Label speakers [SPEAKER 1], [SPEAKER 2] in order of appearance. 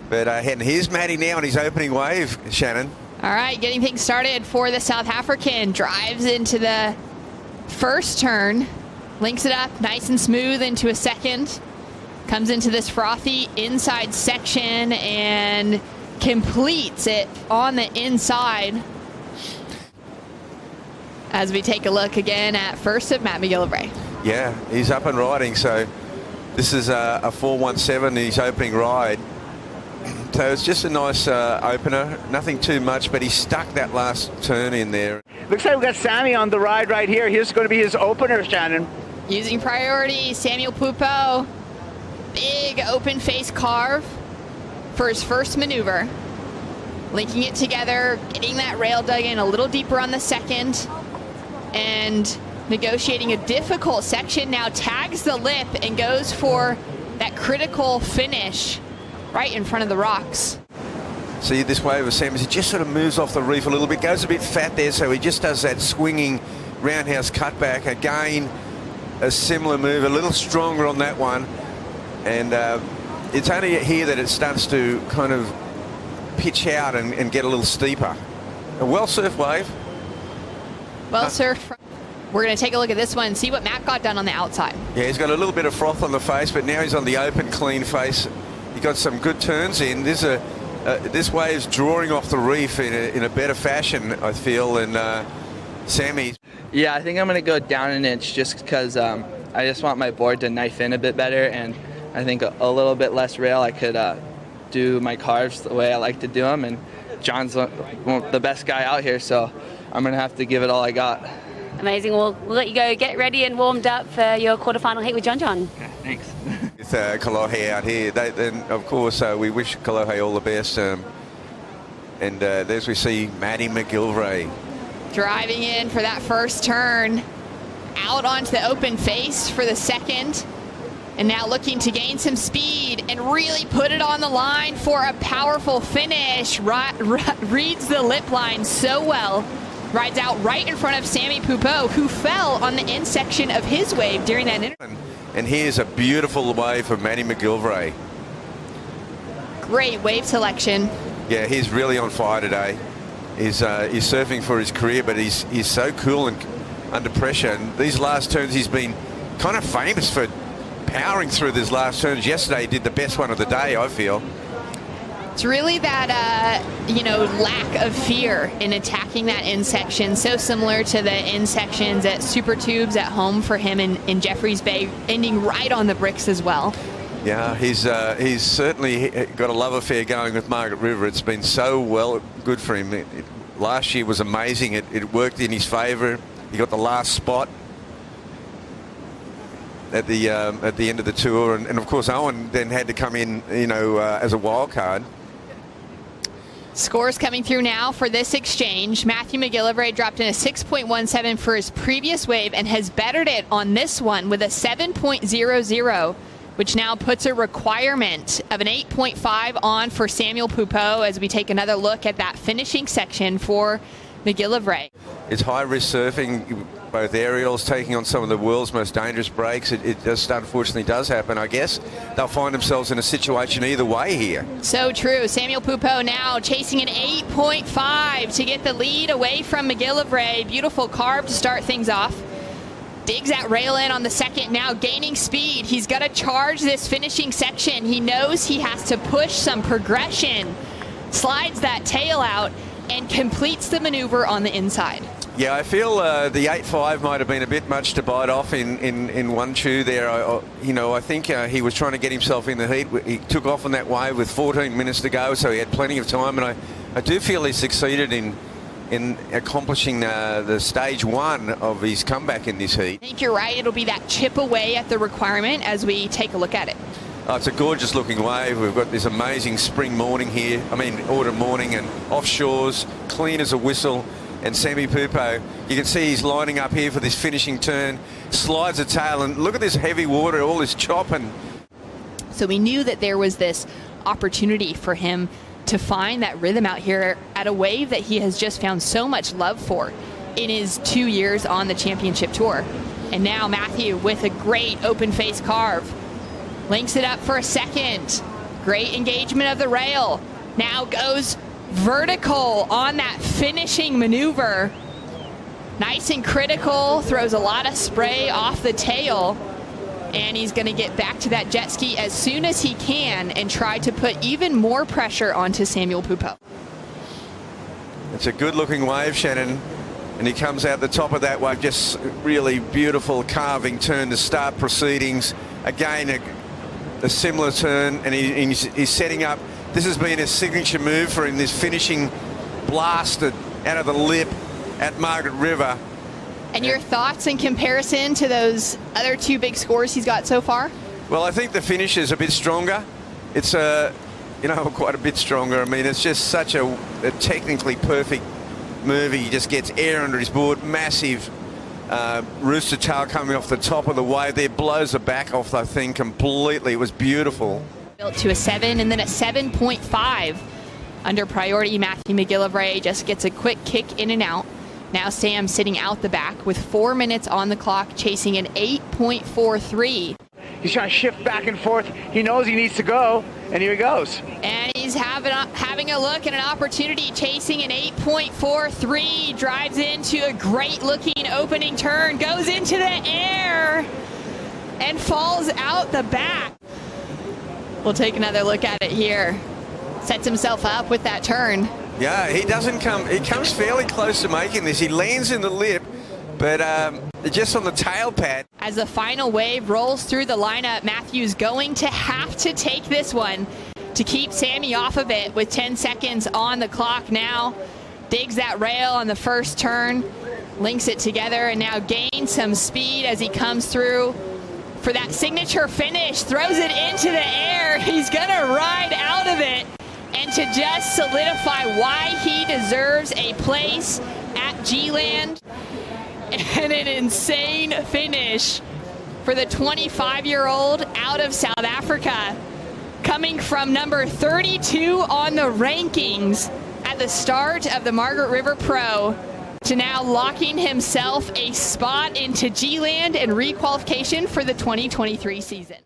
[SPEAKER 1] But and here's Matty now on his opening wave, Shannon.
[SPEAKER 2] All right, getting things started for the South African. Drives into the first turn, links it up nice and smooth into a second. Comes into this frothy inside section and completes it on the inside. As we take a look again at first of Matt McGillivray.
[SPEAKER 1] Yeah, he's up and riding. So this is a 4.17 in his opening ride. So it's just a nice opener, nothing too much, but he stuck that last turn in there.
[SPEAKER 3] Looks like we've got Sammy on the ride right here. Here's going to be his opener, Shannon.
[SPEAKER 2] Using priority, Samuel Pupo. Big open face carve for his first maneuver. Linking it together, getting that rail dug in a little deeper on the second, and negotiating a difficult section. Now tags the lip and goes for that critical finish right in front of the rocks.
[SPEAKER 1] See this wave of Sam, he just sort of moves off the reef a little bit, goes a bit fat there, so he just does that swinging roundhouse cutback. Again, a similar move, a little stronger on that one. And it's only here that it starts to kind of pitch out and get a little steeper. A well-surfed wave.
[SPEAKER 2] Well surfed. We're going to take a look at this one and see what Matt got done on the outside.
[SPEAKER 1] Yeah, he's got a little bit of froth on the face, but now he's on the open, clean face. He got some good turns in. This wave's drawing off the reef in a better fashion, I feel, than Sammy's.
[SPEAKER 4] Yeah, I think I'm going to go down an inch just because I just want my board to knife in a bit better, and I think a little bit less rail I could do my carves the way I like to do them, and John's the best guy out here, so I'm going to have to give it all I got.
[SPEAKER 5] Amazing. We'll let you go get ready and warmed up for your quarterfinal heat with John.
[SPEAKER 4] Okay, thanks.
[SPEAKER 1] With Kalohe out here, then of course we wish Kalohe all the best. And there's we see Matty McGillivray.
[SPEAKER 2] Driving in for that first turn, out onto the open face for the second, and now looking to gain some speed and really put it on the line for a powerful finish. Reads the lip line so well. Rides out right in front of Sammy Pupo, who fell on the end section of his wave during that interview.
[SPEAKER 1] And here's a beautiful wave for Matty McGillivray.
[SPEAKER 2] Great wave selection.
[SPEAKER 1] Yeah, he's really on fire today. He's surfing for his career, but he's so cool and under pressure. And these last turns, he's been kind of famous for powering through these last turns. Yesterday, he did the best one of the day, I feel.
[SPEAKER 2] It's really that, lack of fear in attacking that end section. So similar to the end sections at Super Tubes at home for him in Jeffreys Bay, ending right on the bricks as well.
[SPEAKER 1] Yeah, he's certainly got a love affair going with Margaret River. It's been so good for him. Last year was amazing. It worked in his favour. He got the last spot at the end of the tour, and of course Owen then had to come in, as a wild card.
[SPEAKER 2] Scores coming through now for this exchange. Matthew McGillivray dropped in a 6.17 for his previous wave and has bettered it on this one with a 7.00, which now puts a requirement of an 8.5 on for Samuel Pupo as we take another look at that finishing section for McGillivray.
[SPEAKER 1] It's high-risk surfing, both aerials, taking on some of the world's most dangerous breaks. It just unfortunately does happen. I guess they'll find themselves in a situation either way here.
[SPEAKER 2] So true. Samuel Pupo now chasing an 8.5 to get the lead away from McGillivray. Beautiful carve to start things off. Digs that rail in on the second, now gaining speed. He's got to charge this finishing section. He knows he has to push some progression. Slides that tail out and completes the maneuver on the inside.
[SPEAKER 1] Yeah, I feel the 8.5 might have been a bit much to bite off in one chew there. I think he was trying to get himself in the heat. He took off on that wave with 14 minutes to go, so he had plenty of time, and I do feel he succeeded in accomplishing the stage one of his comeback in this heat.
[SPEAKER 2] I think you're right. It'll be that chip away at the requirement as we take a look at it.
[SPEAKER 1] Oh, it's a gorgeous looking wave. We've got this amazing spring morning here. Autumn morning, and offshores, clean as a whistle. And Sammy Pupo, you can see he's lining up here for this finishing turn, slides a tail, and look at this heavy water, all this chopping.
[SPEAKER 2] So we knew that there was this opportunity for him to find that rhythm out here at a wave that he has just found so much love for in his 2 years on the championship tour. And now Matthew with a great open face carve. Links it up for a second. Great engagement of the rail. Now goes vertical on that finishing maneuver. Nice and critical, throws a lot of spray off the tail. And he's going to get back to that jet ski as soon as he can and try to put even more pressure onto Samuel Pupo.
[SPEAKER 1] It's a good-looking wave, Shannon. And he comes out the top of that wave, just really beautiful carving turn to start proceedings. Again, a similar turn, and he's setting up. This has been a signature move for him, this finishing blast out of the lip at Margaret River.
[SPEAKER 2] And your thoughts in comparison to those other two big scores he's got so far?
[SPEAKER 1] Well, I think the finish is a bit stronger. It's quite a bit stronger. I mean, it's just such a technically perfect move. He just gets air under his board. Massive rooster tail coming off the top of the wave there, blows the back off the thing completely. It was beautiful.
[SPEAKER 2] Built to a 7 and then a 7.5 under priority. Matthew McGillivray just gets a quick kick in and out. Now Sam sitting out the back with 4 minutes on the clock, chasing an 8.43.
[SPEAKER 3] He's trying to shift back and forth. He knows he needs to go, and here he goes.
[SPEAKER 2] And he's having a look at an opportunity, chasing an 8.43, drives into a great-looking opening turn, goes into the air, and falls out the back. We'll take another look at it here. Sets himself up with that turn.
[SPEAKER 1] Yeah, he comes fairly close to making this. He lands in the lip, but just on the tail pad.
[SPEAKER 2] As the final wave rolls through the lineup, Matthew's going to have to take this one to keep Sammy off of it with 10 seconds on the clock now. Digs that rail on the first turn, links it together, and now gains some speed as he comes through for that signature finish. Throws it into the air. He's gonna ride out of it. And to just solidify why he deserves a place at G-Land. And an insane finish for the 25-year-old out of South Africa, coming from number 32 on the rankings at the start of the Margaret River Pro to now locking himself a spot into G-Land and requalification for the 2023 season.